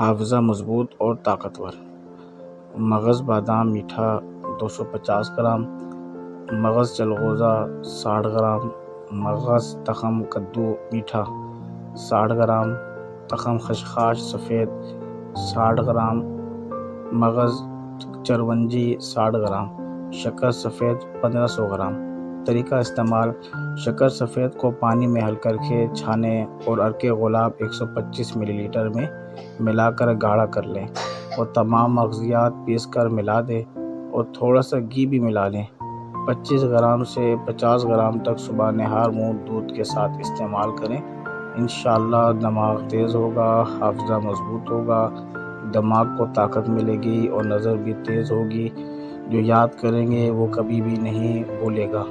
حافظہ مضبوط اور طاقتور۔ مغز بادام میٹھا 250 گرام، مغز چلغوزہ 60 گرام، مغز تخم کدو میٹھا 60 گرام، تخم خشخاش سفید 60 گرام، مغز چرونجی 60 گرام، شکر سفید 1500 گرام۔ طریقہ استعمال: شکر سفید کو پانی میں حل کر کے چھانے اور عرق گلاب 125 ملی لیٹر میں ملا کر گاڑھا کر لیں اور تمام مغزیات پیس کر ملا دیں اور تھوڑا سا گھی بھی ملا لیں۔ 25 گرام سے 50 گرام تک صبح نہار منہ دودھ کے ساتھ استعمال کریں۔ انشاءاللہ دماغ تیز ہوگا، حافظہ مضبوط ہوگا، دماغ کو طاقت ملے گی اور نظر بھی تیز ہوگی۔ جو یاد کریں گے وہ کبھی بھی نہیں بھولے گا۔